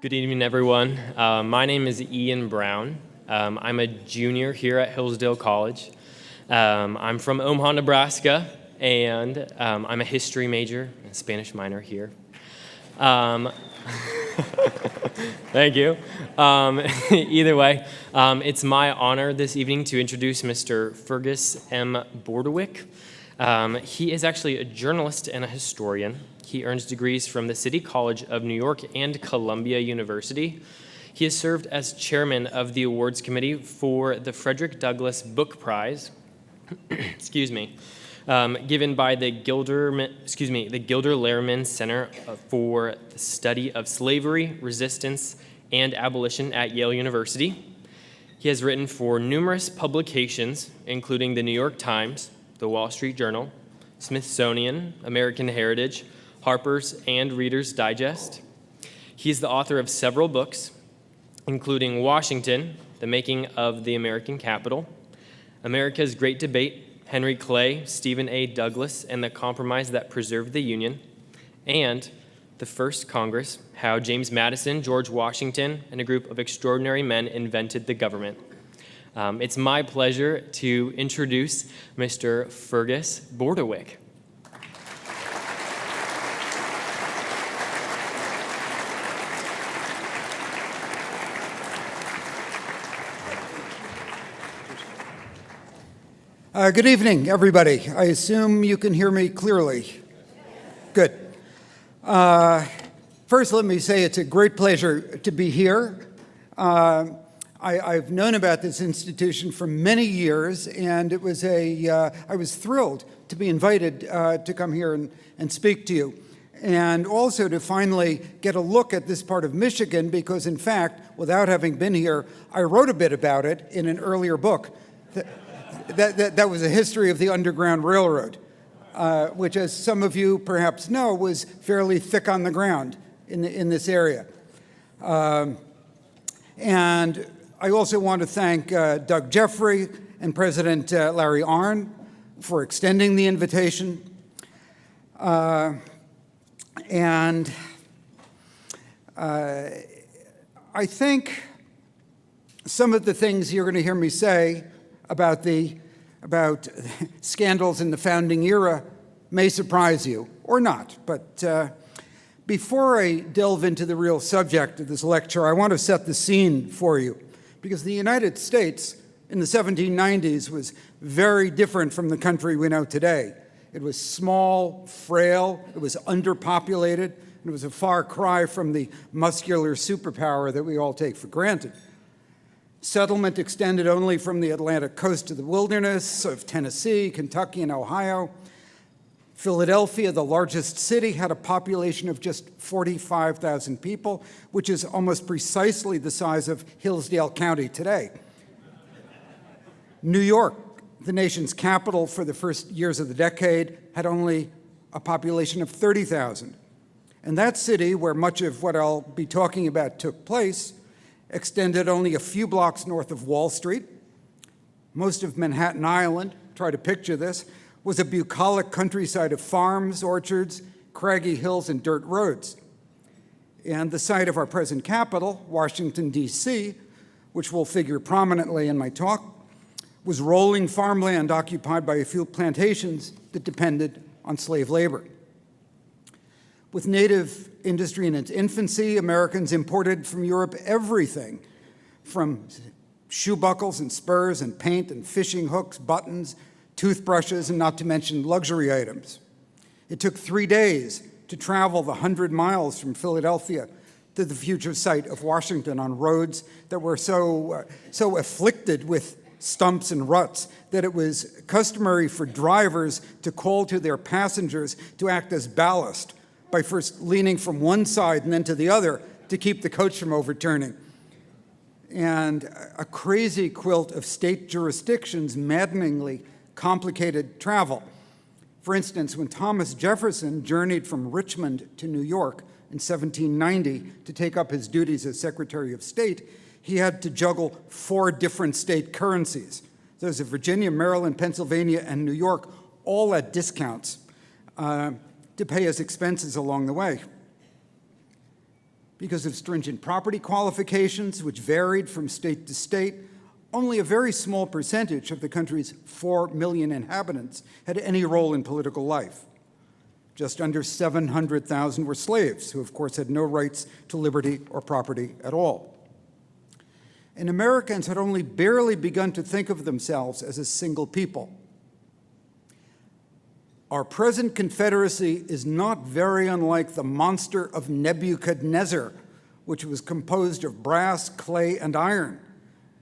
Good evening, everyone. My name is Ian Brown. I'm a junior here at Hillsdale College. I'm from Omaha, Nebraska, and I'm a history major and Spanish minor here. Thank you. Either way, it's my honor this evening to introduce Mr. Fergus M. Bordewich. He is actually a journalist and a historian. He earns degrees from the City College of New York and Columbia University. He has served as chairman of the awards committee for the Frederick Douglass Book Prize, given by the Gilder Lehrman Center for the Study of Slavery, Resistance, and Abolition at Yale University. He has written for numerous publications, including the New York Times, the Wall Street Journal, Smithsonian, American Heritage, Harper's, and Reader's Digest. He is the author of several books, including Washington, The Making of the American Capitol, America's Great Debate, Henry Clay, Stephen A. Douglas, and the Compromise That Preserved the Union, and The First Congress, How James Madison, George Washington, and a group of extraordinary men invented the government. It's my pleasure to introduce Mr. Fergus Bordewich. Good evening, everybody. I assume you can hear me clearly. Good. First, let me say it's a great pleasure to be here. I've known about this institution for many years, and I was thrilled to be invited to come here and speak to you, and also to finally get a look at this part of Michigan, because in fact, without having been here, I wrote a bit about it in an earlier book. That was a history of the Underground Railroad, which, as some of you perhaps know, was fairly thick on the ground in this area. And I also want to thank Doug Jeffrey and President Larry Arnn for extending the invitation. And I think some of the things you're going to hear me say about scandals in the founding era may surprise you, or not. But before I delve into the real subject of this lecture, I want to set the scene for you, because the United States in the 1790s was very different from the country we know today. It was small, frail, it was underpopulated, and it was a far cry from the muscular superpower that we all take for granted. Settlement extended only from the Atlantic coast to the wilderness of Tennessee, Kentucky, and Ohio. Philadelphia, the largest city, had a population of just 45,000 people, which is almost precisely the size of Hillsdale County today. New York, the nation's capital for the first years of the decade, had only a population of 30,000. And that city, where much of what I'll be talking about took place, extended only a few blocks north of Wall Street. Most of Manhattan Island, try to picture this, was a bucolic countryside of farms, orchards, craggy hills, and dirt roads. And the site of our present capital, Washington, D.C., which will figure prominently in my talk, was rolling farmland occupied by a few plantations that depended on slave labor. With native industry in its infancy, Americans imported from Europe everything from shoe buckles and spurs and paint and fishing hooks, buttons, toothbrushes, and not to mention luxury items. It took 3 days to travel the 100 miles from Philadelphia to the future site of Washington on roads that were so afflicted with stumps and ruts that it was customary for drivers to call to their passengers to act as ballast by first leaning from one side and then to the other to keep the coach from overturning. And a crazy quilt of state jurisdictions maddeningly complicated travel. For instance, when Thomas Jefferson journeyed from Richmond to New York in 1790 to take up his duties as Secretary of State, he had to juggle 4 different state currencies. Those of Virginia, Maryland, Pennsylvania, and New York, all at discounts, to pay his expenses along the way. because of stringent property qualifications, which varied from state to state. Only a very small percentage of the country's 4 million inhabitants had any role in political life. Just under 700,000 were slaves, who of course had no rights to liberty or property at all. And Americans had only barely begun to think of themselves as a single people. Our present Confederacy is not very unlike the monster of Nebuchadnezzar, which was composed of brass, clay, and iron.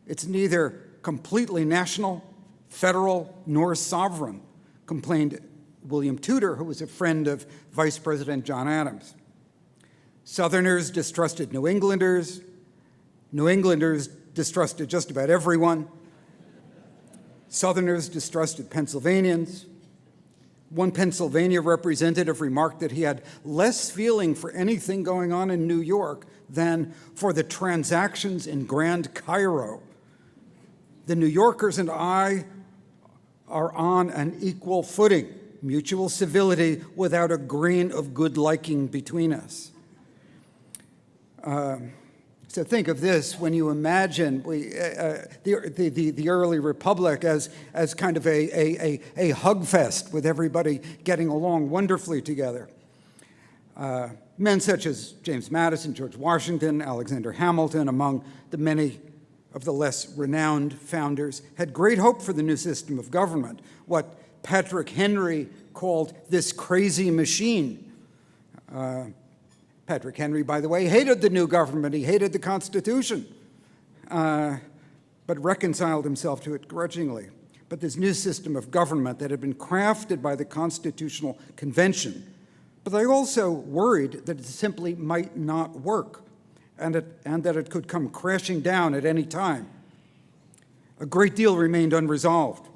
It's neither completely national, federal, nor sovereign, complained William Tudor, who was a friend of Vice President John Adams. Southerners distrusted New Englanders. New Englanders distrusted just about everyone. Southerners distrusted Pennsylvanians. One Pennsylvania representative remarked that he had less feeling for anything going on in New York than for the transactions in Grand Cairo. The New Yorkers and I are on an equal footing, mutual civility without a grain of good liking between us. So think of this when you imagine the early republic as kind of a hug fest with everybody getting along wonderfully together. Men such as James Madison, George Washington, Alexander Hamilton, among the many of the less renowned founders, had great hope for the new system of government, what Patrick Henry called this crazy machine. Patrick Henry, by the way, hated the new government. He hated the Constitution, but reconciled himself to it grudgingly. But this new system of government that had been crafted by the Constitutional Convention, but they also worried that it simply might not work and that it could come crashing down at any time. A great deal remained unresolved.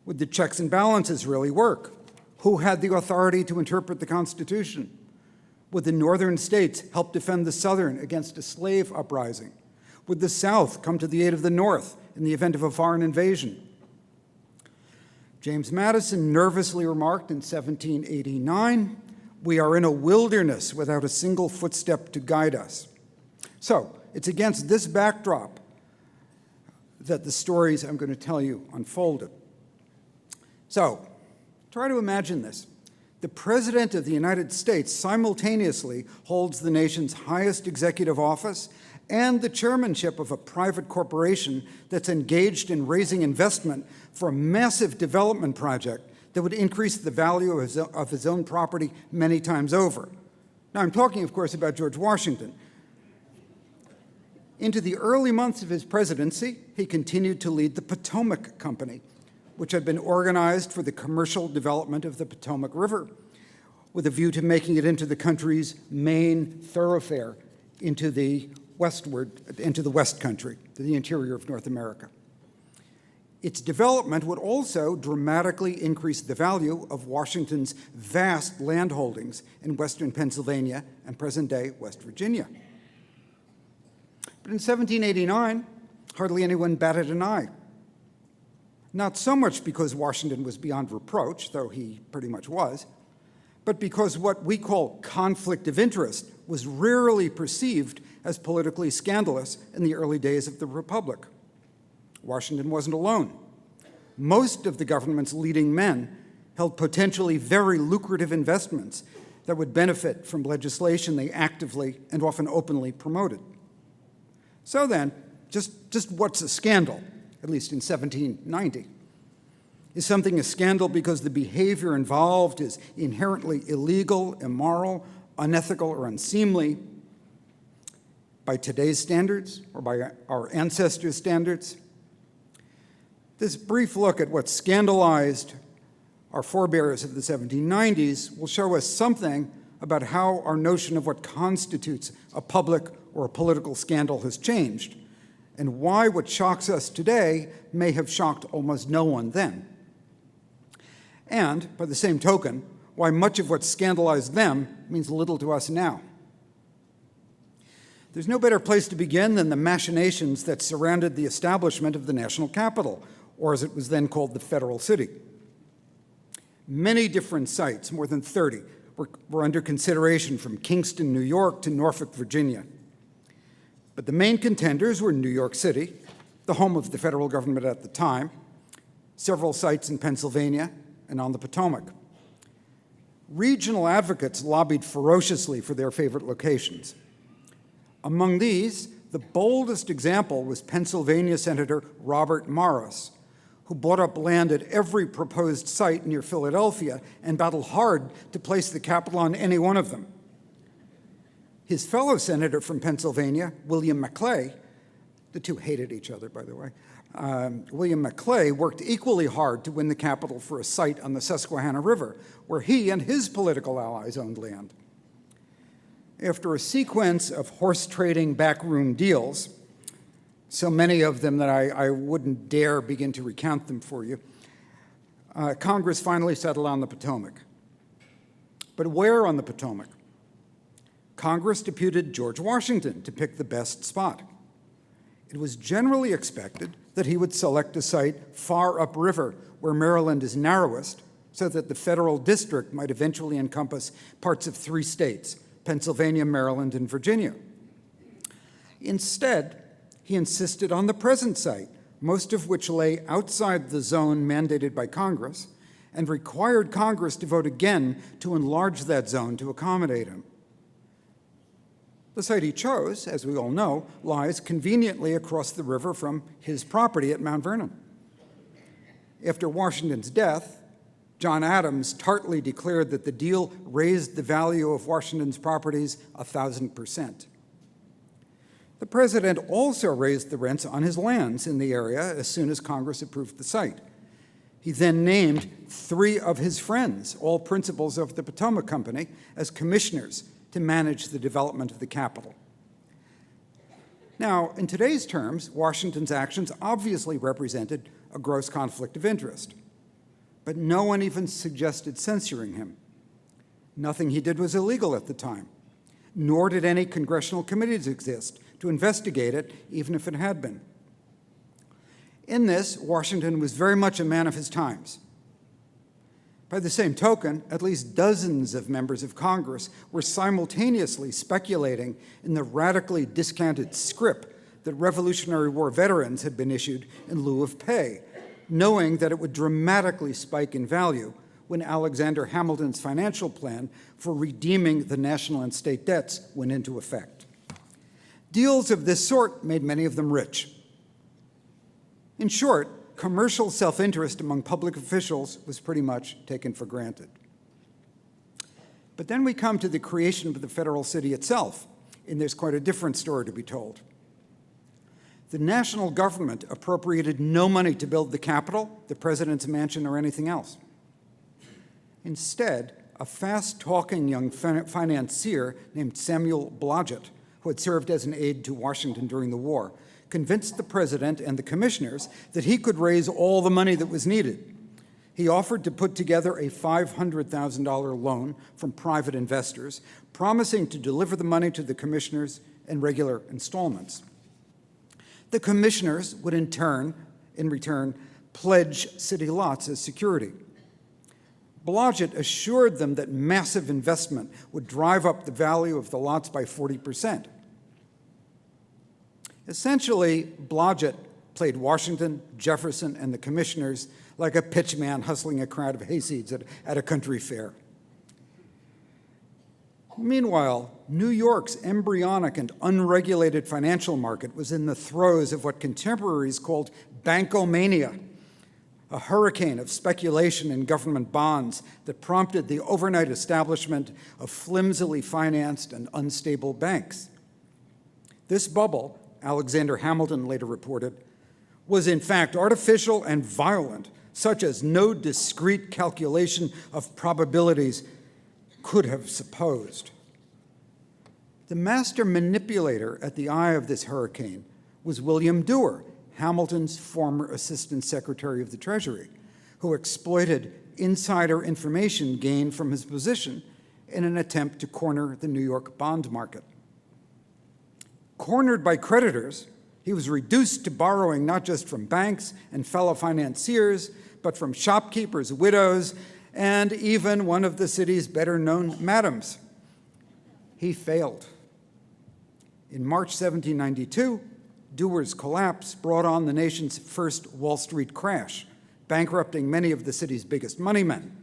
Would the checks and balances really work? Who had the authority to interpret the Constitution? Would the northern states help defend the southern against a slave uprising? Would the South come to the aid of the North in the event of a foreign invasion? James Madison nervously remarked in 1789, "We are in a wilderness without a single footstep to guide us." So it's against this backdrop that the stories I'm going to tell you unfolded. So try to imagine this. The President of the United States simultaneously holds the nation's highest executive office and the chairmanship of a private corporation that's engaged in raising investment for a massive development project that would increase the value of his own property many times over. Now, I'm talking, of course, about George Washington. Into the early months of his presidency, he continued to lead the Potomac Company, which had been organized for the commercial development of the Potomac River, with a view to making it into the country's main thoroughfare into the West Country, to the interior of North America. Its development would also dramatically increase the value of Washington's vast land holdings in western Pennsylvania and present-day West Virginia. But in 1789, hardly anyone batted an eye. Not so much because Washington was beyond reproach, though he pretty much was, but because what we call conflict of interest was rarely perceived as politically scandalous in the early days of the Republic. Washington wasn't alone. Most of the government's leading men held potentially very lucrative investments that would benefit from legislation they actively and often openly promoted. So then, just what's a scandal? At least in 1790. Is something a scandal because the behavior involved is inherently illegal, immoral, unethical, or unseemly by today's standards or by our ancestors' standards? This brief look at what scandalized our forebears of the 1790s will show us something about how our notion of what constitutes a public or a political scandal has changed, and why what shocks us today may have shocked almost no one then. And, by the same token, why much of what scandalized them means little to us now. There's no better place to begin than the machinations that surrounded the establishment of the national capital, or as it was then called, the Federal City. Many different sites, more than 30, were under consideration from Kingston, New York to Norfolk, Virginia. But the main contenders were New York City, the home of the federal government at the time, several sites in Pennsylvania, and on the Potomac. Regional advocates lobbied ferociously for their favorite locations. Among these, the boldest example was Pennsylvania Senator Robert Morris, who bought up land at every proposed site near Philadelphia and battled hard to place the capital on any one of them. His fellow senator from Pennsylvania, William Maclay, the two hated each other, by the way, William Maclay worked equally hard to win the capital for a site on the Susquehanna River, where he and his political allies owned land. After a sequence of horse-trading backroom deals, so many of them that I wouldn't dare begin to recount them for you, Congress finally settled on the Potomac. But where on the Potomac? Congress deputed George Washington to pick the best spot. It was generally expected that he would select a site far upriver, where Maryland is narrowest, so that the federal district might eventually encompass parts of 3 states, Pennsylvania, Maryland, and Virginia. Instead, he insisted on the present site, most of which lay outside the zone mandated by Congress, and required Congress to vote again to enlarge that zone to accommodate him. The site he chose, as we all know, lies conveniently across the river from his property at Mount Vernon. After Washington's death, John Adams tartly declared that the deal raised the value of Washington's properties 1,000%. The president also raised the rents on his lands in the area as soon as Congress approved the site. He then named 3 of his friends, all principals of the Potomac Company, as commissioners to manage the development of the capital. Now, in today's terms, Washington's actions obviously represented a gross conflict of interest, but no one even suggested censuring him. Nothing he did was illegal at the time, nor did any congressional committees exist to investigate it, even if it had been. In this, Washington was very much a man of his times. By the same token, at least dozens of members of Congress were simultaneously speculating in the radically discounted scrip that Revolutionary War veterans had been issued in lieu of pay, knowing that it would dramatically spike in value when Alexander Hamilton's financial plan for redeeming the national and state debts went into effect. Deals of this sort made many of them rich. In short, commercial self-interest among public officials was pretty much taken for granted. But then we come to the creation of the federal city itself, and there's quite a different story to be told. The national government appropriated no money to build the Capitol, the president's mansion, or anything else. Instead, a fast-talking young financier named Samuel Blodgett, who had served as an aide to Washington during the war, convinced the president and the commissioners that he could raise all the money that was needed. He offered to put together a $500,000 loan from private investors, promising to deliver the money to the commissioners in regular installments. The commissioners would in return, pledge city lots as security. Blodgett assured them that massive investment would drive up the value of the lots by 40%. Essentially, Blodgett played Washington, Jefferson, and the commissioners like a pitchman hustling a crowd of hayseeds at a country fair. Meanwhile, New York's embryonic and unregulated financial market was in the throes of what contemporaries called bankomania, a hurricane of speculation in government bonds that prompted the overnight establishment of flimsily financed and unstable banks. This bubble, Alexander Hamilton later reported, was in fact artificial and violent, such as no discrete calculation of probabilities could have supposed. The master manipulator at the eye of this hurricane was William Dewar, Hamilton's former Assistant Secretary of the Treasury, who exploited insider information gained from his position in an attempt to corner the New York bond market. Cornered by creditors, he was reduced to borrowing not just from banks and fellow financiers, but from shopkeepers, widows, and even one of the city's better-known madams. He failed. In March 1792, Dewar's collapse brought on the nation's first Wall Street crash, bankrupting many of the city's biggest moneymen,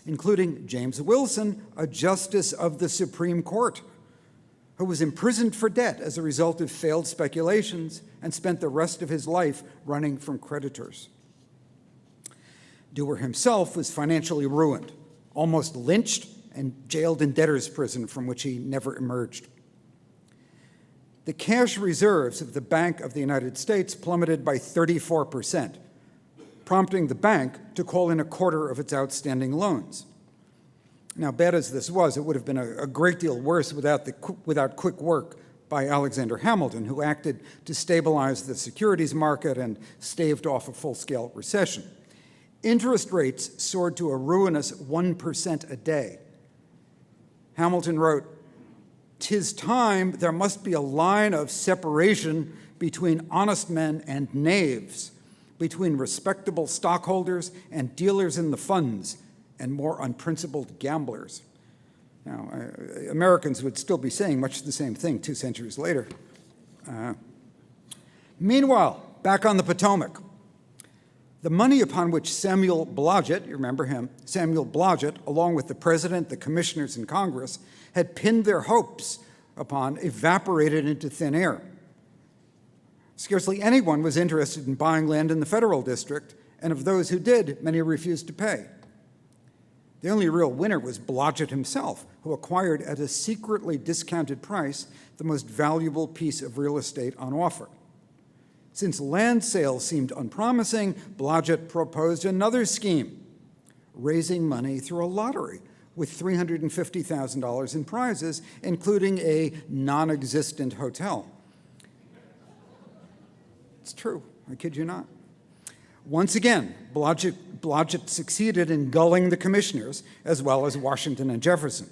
including James Wilson, a justice of the Supreme Court, who was imprisoned for debt as a result of failed speculations and spent the rest of his life running from creditors. Dewar himself was financially ruined, almost lynched, and jailed in debtor's prison from which he never emerged. The cash reserves of the Bank of the United States plummeted by 34%, prompting the bank to call in a quarter of its outstanding loans. Now, bad as this was, it would have been a great deal worse without quick work by Alexander Hamilton, who acted to stabilize the securities market and staved off a full-scale recession. Interest rates soared to a ruinous 1% a day. Hamilton wrote, "'Tis time there must be a line of separation between honest men and knaves, between respectable stockholders and dealers in the funds, and more unprincipled gamblers." Now, Americans would still be saying much the same thing 2 centuries later. Meanwhile, back on the Potomac, the money upon which Samuel Blodgett, you remember him, Samuel Blodgett, along with the president, the commissioners, and Congress, had pinned their hopes upon, evaporated into thin air. Scarcely anyone was interested in buying land in the federal district, and of those who did, many refused to pay. The only real winner was Blodgett himself, who acquired at a secretly discounted price the most valuable piece of real estate on offer. Since land sales seemed unpromising, Blodgett proposed another scheme, raising money through a lottery with $350,000 in prizes, including a non-existent hotel. It's true, I kid you not. Once again, Blodgett succeeded in gulling the commissioners, as well as Washington and Jefferson.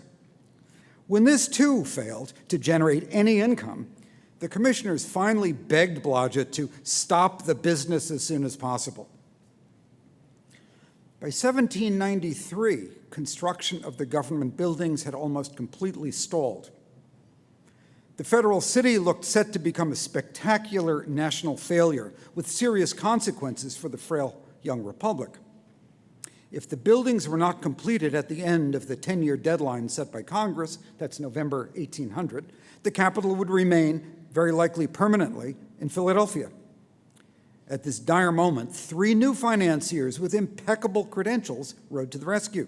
When this too failed to generate any income, the commissioners finally begged Blodgett to stop the business as soon as possible. By 1793, construction of the government buildings had almost completely stalled. The federal city looked set to become a spectacular national failure with serious consequences for the frail young republic. If the buildings were not completed at the end of the 10-year deadline set by Congress, that's November 1800, the capital would remain, very likely permanently, in Philadelphia. At this dire moment, 3 new financiers with impeccable credentials rode to the rescue.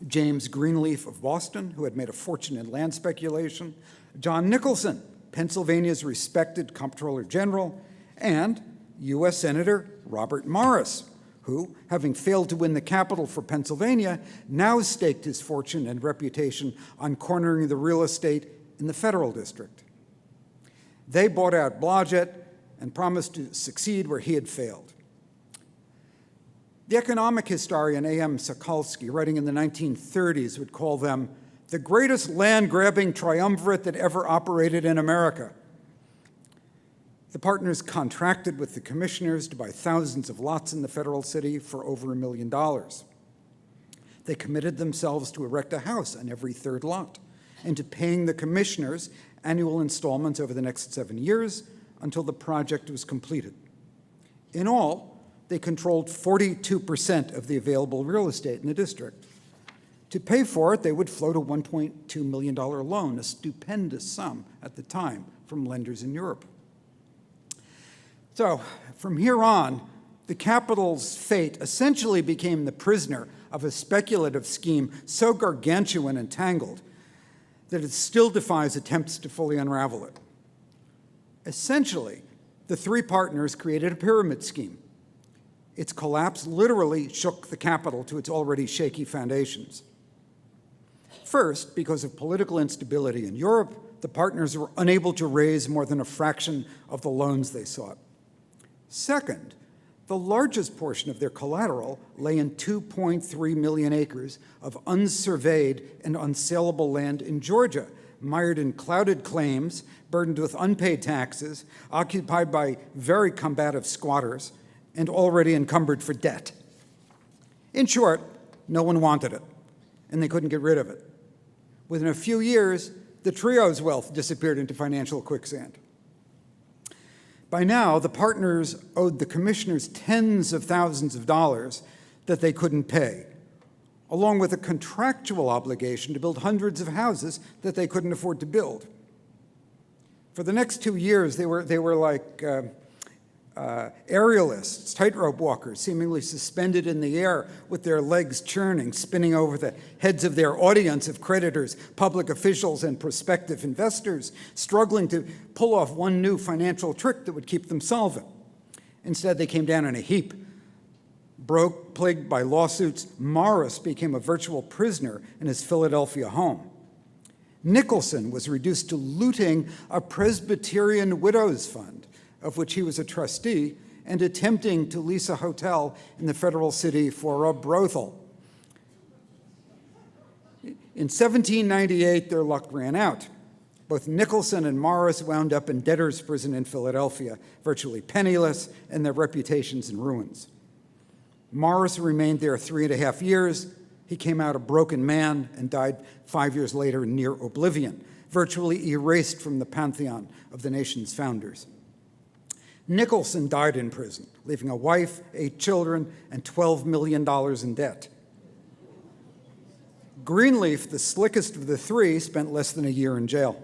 James Greenleaf of Boston, who had made a fortune in land speculation, John Nicholson, Pennsylvania's respected comptroller general, and U.S. Senator Robert Morris, who, having failed to win the capital for Pennsylvania, now staked his fortune and reputation on cornering the real estate in the federal district. They bought out Blodgett and promised to succeed where he had failed. The economic historian A.M. Sokolsky, writing in the 1930s, would call them the greatest land-grabbing triumvirate that ever operated in America. The partners contracted with the commissioners to buy thousands of lots in the federal city for over $1 million. They committed themselves to erect a house on every third lot and to paying the commissioners annual installments over the next 7 years until the project was completed. In all, they controlled 42% of the available real estate in the district. To pay for it, they would float a $1.2 million loan, a stupendous sum at the time, from lenders in Europe. So, from here on, the capital's fate essentially became the prisoner of a speculative scheme so gargantuan and tangled that it still defies attempts to fully unravel it. Essentially, the 3 partners created a pyramid scheme. Its collapse literally shook the capital to its already shaky foundations. First, because of political instability in Europe, the partners were unable to raise more than a fraction of the loans they sought. Second, the largest portion of their collateral lay in 2.3 million acres of unsurveyed and unsaleable land in Georgia, mired in clouded claims, burdened with unpaid taxes, occupied by very combative squatters, and already encumbered for debt. In short, No one wanted it, and they couldn't get rid of it. Within a few years, the trio's wealth disappeared into financial quicksand. By now, the partners owed the commissioners tens of thousands of dollars that they couldn't pay, along with a contractual obligation to build hundreds of houses that they couldn't afford to build. For the next 2 years, they were like aerialists, tightrope walkers, seemingly suspended in the air with their legs churning, spinning over the heads of their audience of creditors, public officials, and prospective investors, struggling to pull off one new financial trick that would keep them solvent. Instead, they came down in a heap. Broke, plagued by lawsuits, Morris became a virtual prisoner in his Philadelphia home. Nicholson was reduced to looting a Presbyterian widows' fund, of which he was a trustee, and attempting to lease a hotel in the federal city for a brothel. In 1798, their luck ran out. Both Nicholson and Morris wound up in debtor's prison in Philadelphia, virtually penniless, and their reputations in ruins. Morris remained there 3.5 years. He came out a broken man and died 5 years later in near oblivion, virtually erased from the pantheon of the nation's founders. Nicholson died in prison, leaving a wife, 8 children, and $12 million in debt. Greenleaf, the slickest of the three, spent less than a year in jail.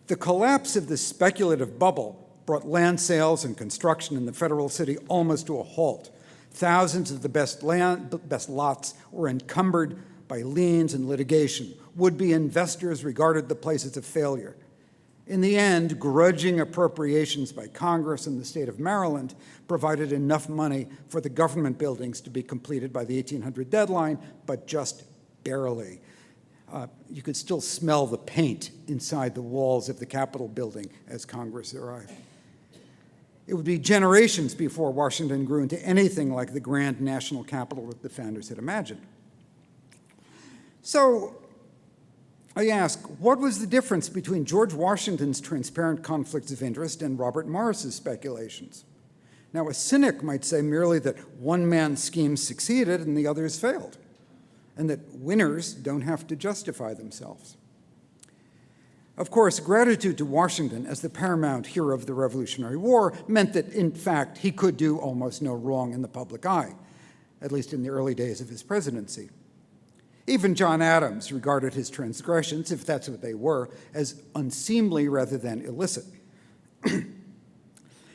The collapse of the speculative bubble brought land sales and construction in the federal city almost to a halt. Thousands of the best lots were encumbered by liens and litigation. Would-be investors regarded the place as a failure. In the end, grudging appropriations by Congress and the state of Maryland provided enough money for the government buildings to be completed by the 1800 deadline, but just barely. You could still smell the paint inside the walls of the Capitol building as Congress arrived. It would be generations before Washington grew into anything like the grand national capital that the founders had imagined. So I ask, what was the difference between George Washington's transparent conflicts of interest and Robert Morris's speculations? Now, a cynic might say merely that one man's scheme succeeded and the others failed, and that winners don't have to justify themselves. Of course, gratitude to Washington as the paramount hero of the Revolutionary War meant that, in fact, he could do almost no wrong in the public eye, at least in the early days of his presidency. Even John Adams regarded his transgressions, if that's what they were, as unseemly rather than illicit.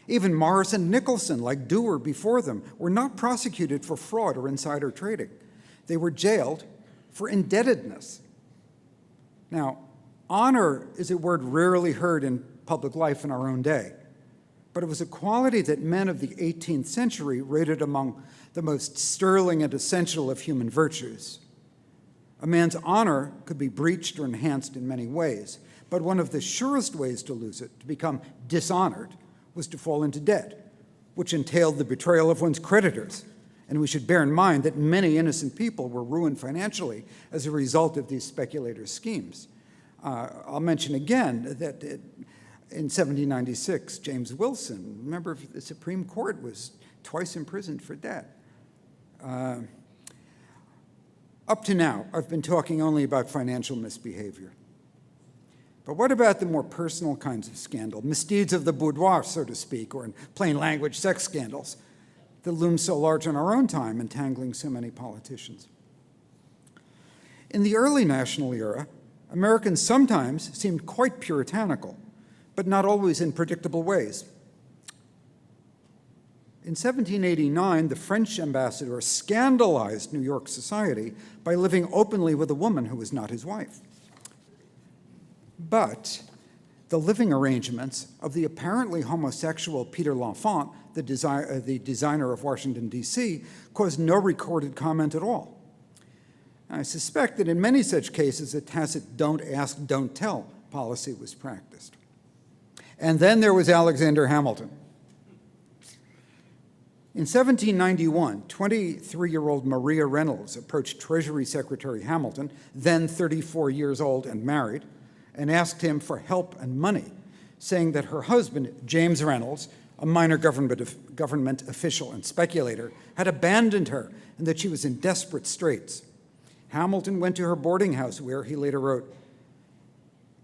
Even Morris and Nicholson, like Dewar before them, were not prosecuted for fraud or insider trading. They were jailed for indebtedness. Now, honor is a word rarely heard in public life in our own day, but it was a quality that men of the 18th century rated among the most sterling and essential of human virtues. A man's honor could be breached or enhanced in many ways, but one of the surest ways to lose it, to become dishonored, was to fall into debt, which entailed the betrayal of one's creditors. And we should bear in mind that many innocent people were ruined financially as a result of these speculators' schemes. I'll mention again that in 1796, James Wilson, member of the Supreme Court, was twice imprisoned for debt. Up to now, I've been talking only about financial misbehavior. But what about the more personal kinds of scandal, misdeeds of the boudoir, so to speak, or in plain language, sex scandals, that loom so large in our own time, entangling so many politicians? In the early national era, Americans sometimes seemed quite puritanical, but not always in predictable ways. In 1789, the French ambassador scandalized New York society by living openly with a woman who was not his wife. But the living arrangements of the apparently homosexual Peter L'Enfant, the designer of Washington, D.C., caused no recorded comment at all. I suspect that in many such cases, a tacit don't ask, don't tell policy was practiced. And then there was Alexander Hamilton. In 1791, 23-year-old Maria Reynolds approached Treasury Secretary Hamilton, then 34 years old and married, and asked him for help and money, saying that her husband, James Reynolds, a minor government official and speculator, had abandoned her and that she was in desperate straits. Hamilton went to her boarding house where, he later wrote,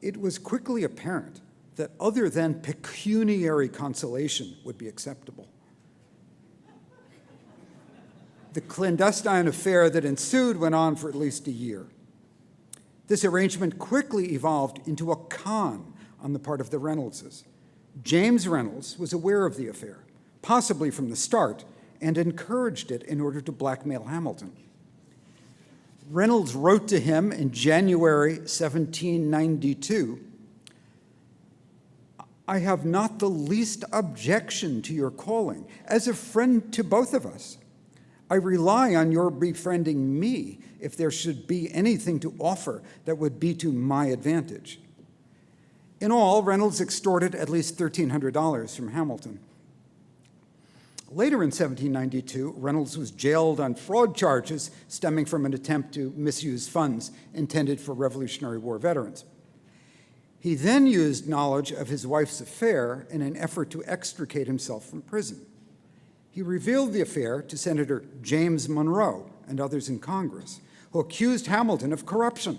"It was quickly apparent that other than pecuniary consolation would be acceptable." The clandestine affair that ensued went on for at least a year. This arrangement quickly evolved into a con on the part of the Reynoldses. James Reynolds was aware of the affair, possibly from the start, and encouraged it in order to blackmail Hamilton. Reynolds wrote to him in January 1792, "I have not the least objection to your calling, as a friend to both of us. I rely on your befriending me if there should be anything to offer that would be to my advantage." In all, Reynolds extorted at least $1,300 from Hamilton. Later in 1792, Reynolds was jailed on fraud charges stemming from an attempt to misuse funds intended for Revolutionary War veterans. He then used knowledge of his wife's affair in an effort to extricate himself from prison. He revealed the affair to Senator James Monroe and others in Congress, who accused Hamilton of corruption,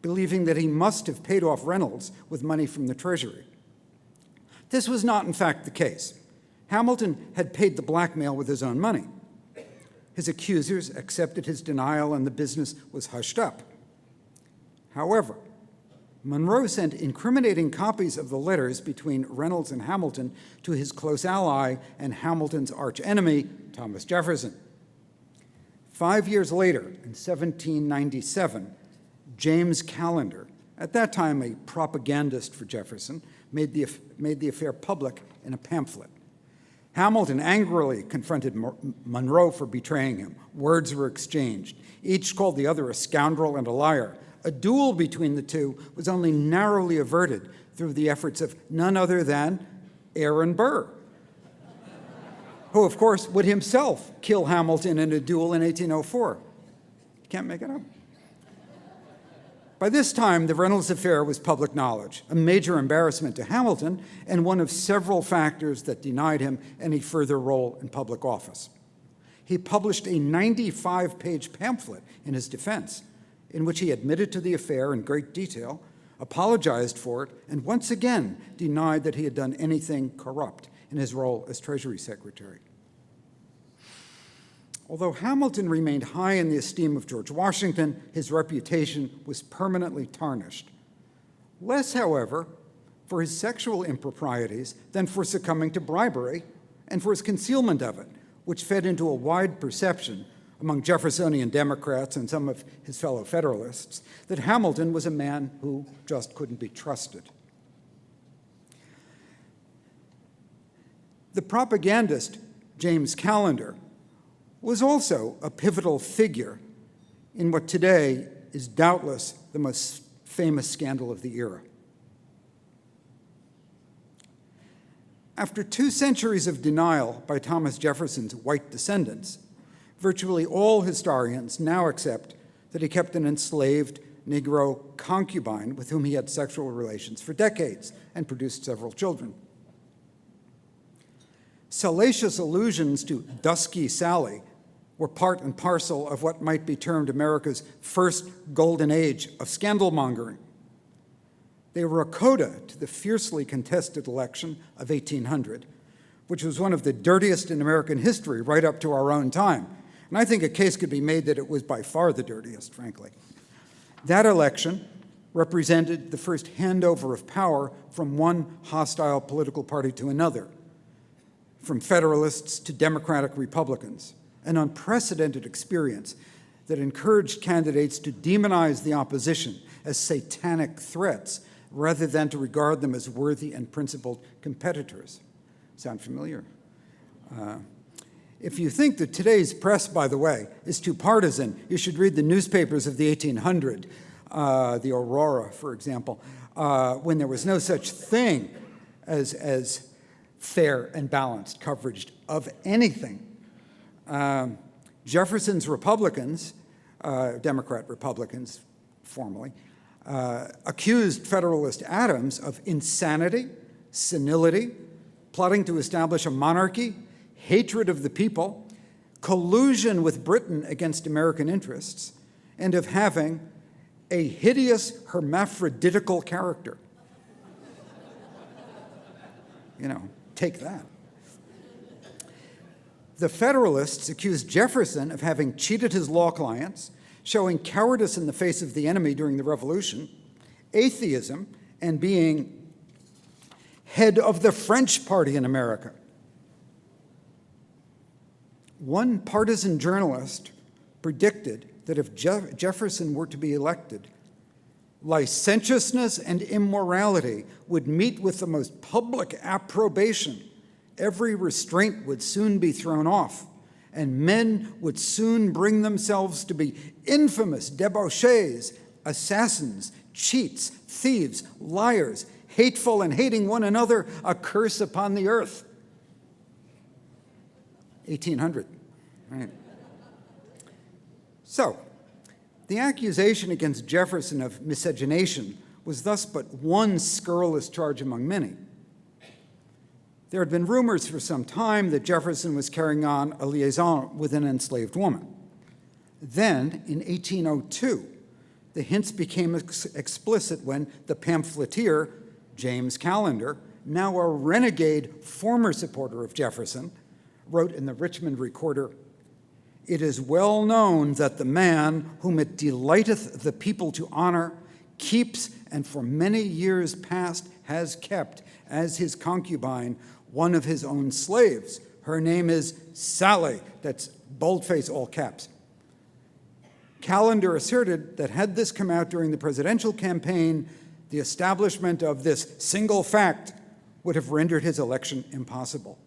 believing that he must have paid off Reynolds with money from the Treasury. This was not, in fact, the case. Hamilton had paid the blackmail with his own money. His accusers accepted his denial and the business was hushed up. However, Monroe sent incriminating copies of the letters between Reynolds and Hamilton to his close ally and Hamilton's archenemy, Thomas Jefferson. 5 years later, in 1797, James Callender, at that time a propagandist for Jefferson, made the affair public in a pamphlet. Hamilton angrily confronted Monroe for betraying him. Words were exchanged. Each called the other a scoundrel and a liar. A duel between the two was only narrowly averted through the efforts of none other than Aaron Burr, who, of course, would himself kill Hamilton in a duel in 1804. You can't make it up. By this time, the Reynolds affair was public knowledge, a major embarrassment to Hamilton and one of several factors that denied him any further role in public office. He published a 95-page pamphlet in his defense, in which he admitted to the affair in great detail, apologized for it, and once again denied that he had done anything corrupt in his role as Treasury Secretary. Although Hamilton remained high in the esteem of George Washington, his reputation was permanently tarnished. Less, however, for his sexual improprieties than for succumbing to bribery and for his concealment of it, which fed into a wide perception among Jeffersonian Democrats and some of his fellow Federalists that Hamilton was a man who just couldn't be trusted. The propagandist James Callender was also a pivotal figure in what today is doubtless the most famous scandal of the era. After 2 centuries of denial by Thomas Jefferson's white descendants, virtually all historians now accept that he kept an enslaved Negro concubine with whom he had sexual relations for decades and produced several children. Salacious allusions to Dusky Sally were part and parcel of what might be termed America's first golden age of scandalmongering. They were a coda to the fiercely contested election of 1800, which was one of the dirtiest in American history right up to our own time. And I think a case could be made that it was by far the dirtiest, frankly. That election represented the first handover of power from one hostile political party to another, from Federalists to Democratic Republicans, an unprecedented experience that encouraged candidates to demonize the opposition as satanic threats rather than to regard them as worthy and principled competitors. Sound familiar? If you think that today's press, by the way, is too partisan, you should read the newspapers of the 1800s, the Aurora, for example, when there was no such thing as fair and balanced coverage of anything. Jefferson's Republicans, Democrat Republicans formerly, accused Federalist Adams of insanity, senility, plotting to establish a monarchy, hatred of the people, collusion with Britain against American interests, and of having a hideous hermaphroditical character. Take that. The Federalists accused Jefferson of having cheated his law clients, showing cowardice in the face of the enemy during the Revolution, atheism, and being head of the French party in America. One partisan journalist predicted that if Jefferson were to be elected, licentiousness and immorality would meet with the most public approbation. Every restraint would soon be thrown off, and men would soon bring themselves to be infamous debauchees, assassins, cheats, thieves, liars, hateful and hating one another, a curse upon the earth. 1800, right? So, the accusation against Jefferson of miscegenation was thus but one scurrilous charge among many. There had been rumors for some time that Jefferson was carrying on a liaison with an enslaved woman. Then, in 1802, the hints became explicit when the pamphleteer, James Callender, now a renegade former supporter of Jefferson, wrote in the Richmond Recorder, "It is well known that the man whom it delighteth the people to honor keeps, and for many years past has kept, as his concubine, one of his own slaves. Her name is Sally." That's boldface, all caps. Callender asserted that had this come out during the presidential campaign, the establishment of this single fact would have rendered his election impossible.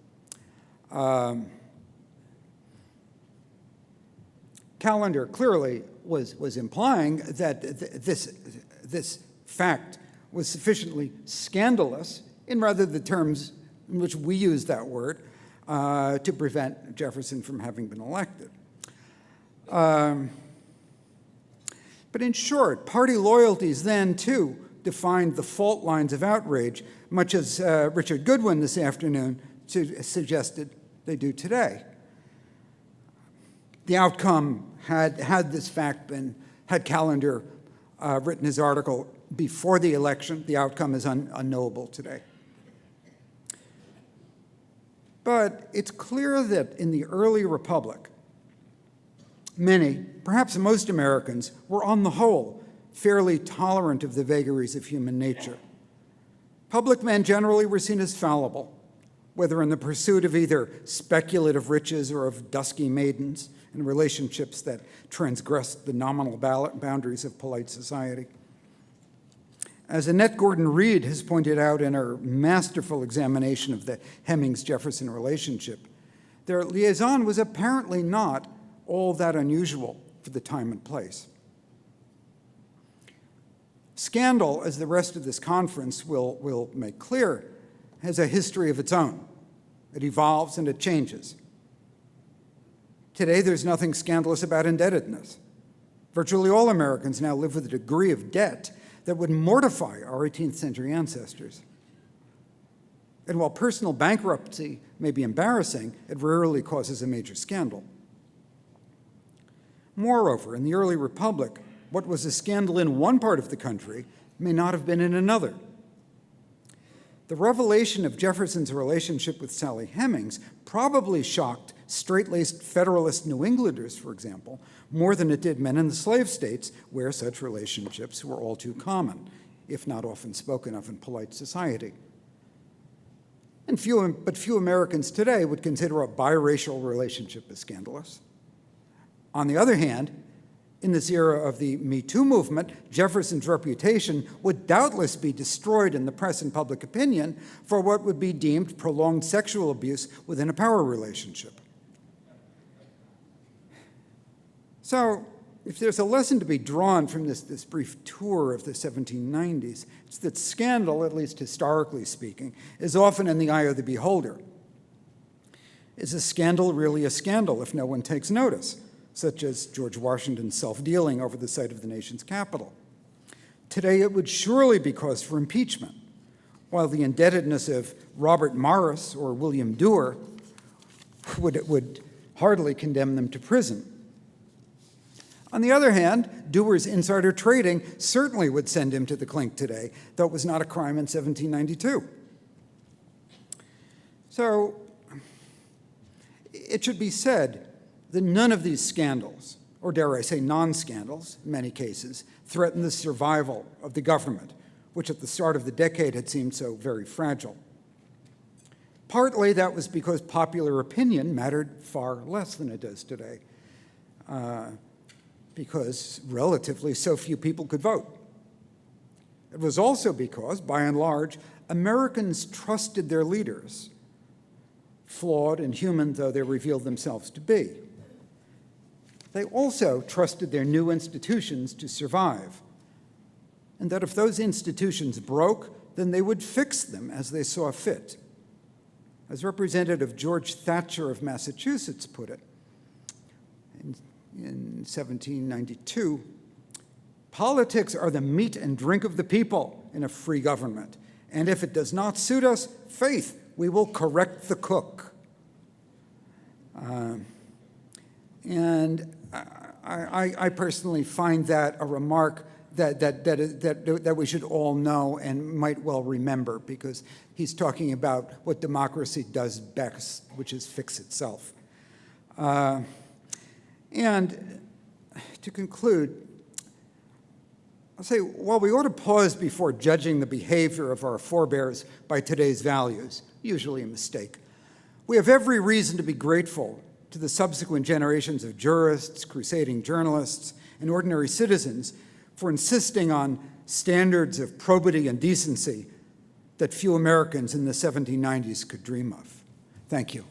Callender clearly was implying that this fact was sufficiently scandalous, in rather the terms in which we use that word, to prevent Jefferson from having been elected. But in short, party loyalties then, too, defined the fault lines of outrage, much as Richard Goodwin this afternoon suggested they do today. The outcome, had this fact been, had Callender written his article before the election, the outcome is unknowable today. But it's clear that in the early republic, many, perhaps most Americans, were on the whole fairly tolerant of the vagaries of human nature. Public men generally were seen as fallible, whether in the pursuit of either speculative riches or of dusky maidens in relationships that transgressed the nominal boundaries of polite society. As Annette Gordon-Reed has pointed out in her masterful examination of the Hemings-Jefferson relationship, their liaison was apparently not all that unusual for the time and place. Scandal, as the rest of this conference will make clear, has a history of its own. It evolves and it changes. Today, there's nothing scandalous about indebtedness. Virtually all Americans now live with a degree of debt that would mortify our 18th century ancestors. And while personal bankruptcy may be embarrassing, it rarely causes a major scandal. Moreover, in the early republic, what was a scandal in one part of the country may not have been in another. The revelation of Jefferson's relationship with Sally Hemings probably shocked straight-laced Federalist New Englanders, for example, more than it did men in the slave states, where such relationships were all too common, if not often spoken of in polite society. And few Americans today would consider a biracial relationship as scandalous. On the other hand, in this era of the Me Too movement, Jefferson's reputation would doubtless be destroyed in the press and public opinion for what would be deemed prolonged sexual abuse within a power relationship. So, if there's a lesson to be drawn from this brief tour of the 1790s, it's that scandal, at least historically speaking, is often in the eye of the beholder. Is a scandal really a scandal if no one takes notice, such as George Washington's self-dealing over the site of the nation's capital? Today, it would surely be cause for impeachment. while the indebtedness of Robert Morris or William Dewar would hardly condemn them to prison. On the other hand, Dewar's insider trading certainly would send him to the clink today, though it was not a crime in 1792. So it should be said that none of these scandals, or dare I say non-scandals in many cases, threaten the survival of the government, which at the start of the decade had seemed so very fragile. Partly that was because popular opinion mattered far less than it does today, because relatively so few people could vote. It was also because, by and large, Americans trusted their leaders, flawed and human though they revealed themselves to be. They also trusted their new institutions to survive, and that if those institutions broke, then they would fix them as they saw fit. As Representative George Thatcher of Massachusetts put it in 1792, politics are the meat and drink of the people in a free government, and if it does not suit us, faith, we will correct the cook. And I personally find that a remark that we should all know and might well remember, because he's talking about what democracy does best, which is fix itself. And to conclude, I'll say, while we ought to pause before judging the behavior of our forebears by today's values, usually a mistake, we have every reason to be grateful to the subsequent generations of jurists, crusading journalists, and ordinary citizens for insisting on standards of probity and decency that few Americans in the 1790s could dream of. Thank you.